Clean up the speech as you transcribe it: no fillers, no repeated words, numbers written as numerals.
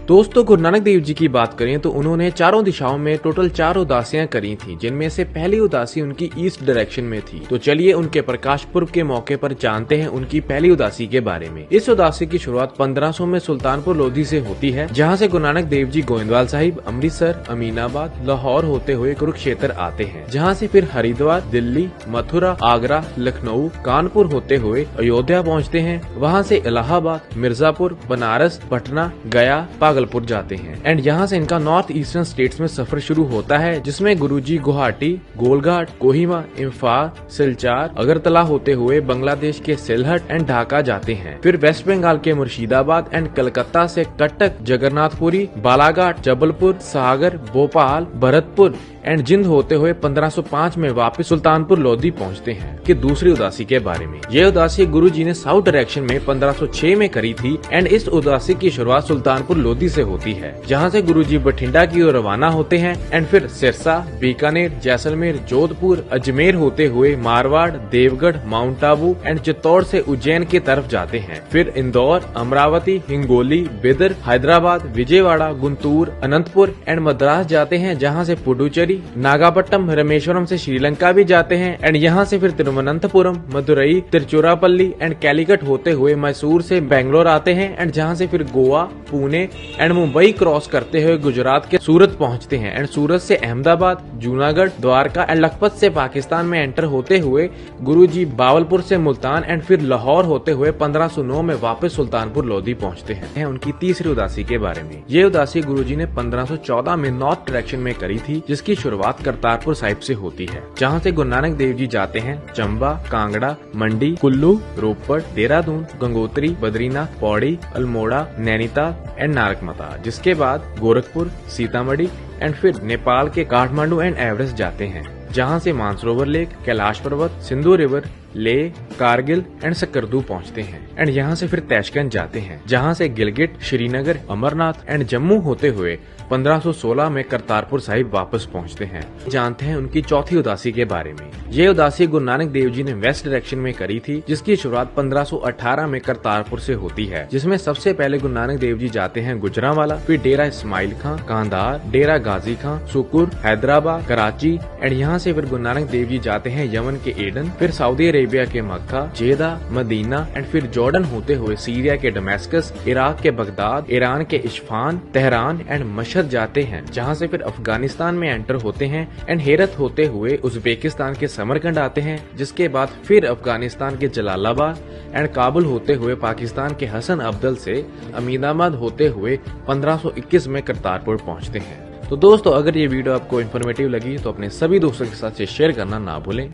दोस्तों, गुरु नानक देव जी की बात करें तो उन्होंने चारों दिशाओं में टोटल 4 उदासियां करी थी, जिनमें से पहली उदासी उनकी ईस्ट डायरेक्शन में थी। तो चलिए उनके प्रकाश पर्व के मौके पर जानते हैं उनकी पहली उदासी के बारे में। इस उदासी की शुरुआत 1500 में सुल्तानपुर लोधी से होती है, जहां से गुरु नानक देव जी गोविंदवाल साहिब, अमृतसर, अमीनाबाद, लाहौर होते हुए कुरुक्षेत्र आते हैं, जहाँ से फिर हरिद्वार, दिल्ली, मथुरा, आगरा, लखनऊ, कानपुर होते हुए अयोध्या पहुँचते हैं। वहाँ से इलाहाबाद, मिर्जापुर, बनारस, पटना, गया, भागलपुर जाते हैं एंड यहाँ से इनका नॉर्थ ईस्टर्न स्टेट्स में सफर शुरू होता है, जिसमें गुरुजी गुवाहाटी, गोलघाट, कोहिमा, इम्फाल, सिलचार, अगरतला होते हुए बांग्लादेश के सिलहट एंड ढाका जाते हैं। फिर वेस्ट बंगाल के मुर्शिदाबाद एंड कलकत्ता से कटक, जगन्नाथपुरी, बालाघाट, जबलपुर, सागर, भोपाल, भरतपुर एंड जिंद होते हुए 1505 में वापस सुल्तानपुर लोधी पहुंचते हैं। कि दूसरी उदासी के बारे में, ये उदासी गुरुजी ने साउथ डायरेक्शन में 1506 में करी थी एंड इस उदासी की शुरुआत सुल्तानपुर लोधी से होती है, जहां से गुरुजी बठिंडा की ओर रवाना होते हैं एंड फिर सिरसा, बीकानेर, जैसलमेर, जोधपुर, अजमेर होते हुए मारवाड़, देवगढ़, माउंट आबू एंड चित्तौड़ से उज्जैन की तरफ जाते हैं। फिर इंदौर, अमरावती, हिंगोली, बिदर, हैदराबाद, विजयवाड़ा, गुंटूर, अनंतपुर एंड मद्रास जाते हैं, जहाँ से पुडुचेरी, नागापट्टनम, रामेश्वरम से श्रीलंका भी जाते हैं एंड यहाँ से फिर तिरुवनंतपुरम, मदुरई, तिरुचिरापल्ली एंड कैलीकट होते हुए मैसूर से बेंगलोर आते हैं एंड जहाँ से फिर गोवा, पुणे एंड मुंबई क्रॉस करते हुए गुजरात के सूरत पहुँचते हैं एंड सूरत से अहमदाबाद, जूनागढ़, द्वारका एंड लखपत से पाकिस्तान में एंटर होते हुए गुरुजी बावलपुर से मुल्तान एंड फिर लाहौर होते हुए 1509 में वापस सुल्तानपुर लोधी पहुँचते हैं। उनकी तीसरी उदासी के बारे में, ये उदासी गुरुजी ने 1514 में नॉर्थ डायरेक्शन में करी थी, जिसकी शुरुआत करतारपुर साहिब से होती है, जहाँ से गुरु नानक देव जी जाते हैं चंबा, कांगड़ा, मंडी, कुल्लू, रोपड़, देहरादून, गंगोत्री, बद्रीनाथ, पौड़ी, अल्मोड़ा, नैनीताल एंड नारकमता, जिसके बाद गोरखपुर, सीतामढ़ी एंड फिर नेपाल के काठमांडू एंड एवरेस्ट जाते हैं, जहां से मानसरोवर लेक, कैलाश पर्वत, सिंधु रिवर, लेह, कारगिल एंड सकरदू पहुंचते हैं एंड यहां से फिर तैशकंद जाते हैं, जहां से गिलगिट, श्रीनगर, अमरनाथ एंड जम्मू होते हुए 1516 में करतारपुर साहिब वापस पहुंचते हैं। जानते हैं उनकी चौथी उदासी के बारे में। ये उदासी गुरु नानक देव जी ने वेस्ट डायरेक्शन में करी थी, जिसकी शुरुआत 1518 में करतारपुर से होती है, जिसमें सबसे पहले गुरु नानक देव जी जाते हैं गुजरांवाला, फिर डेरा इस्माइल खां, कांधार, डेरा गाजी खां, सुकुर, हैदराबाद, कराची एंड यहाँ से फिर गुरु नानक देव जी जाते हैं यमन के एडन, फिर सऊदी अरेबिया के मक्का, जेदा, मदीना एंड फिर जॉर्डन होते हुए सीरिया के डमस्कस, इराक के बगदाद, ईरान के इस्फहान, तेहरान एंड मशहद जाते हैं, जहां से फिर अफगानिस्तान में एंटर होते हैं एंड हेरत होते हुए उज्बेकिस्तान के समरकंद आते हैं, जिसके बाद फिर अफगानिस्तान के जलालाबाद एंड काबुल होते हुए पाकिस्तान के हसन अब्दल से अमीनाबाद होते हुए 1521 में करतारपुर पहुंचते हैं। तो दोस्तों, अगर ये वीडियो आपको इन्फॉर्मेटिव लगी तो अपने सभी दोस्तों के साथ शेयर करना ना भूलें।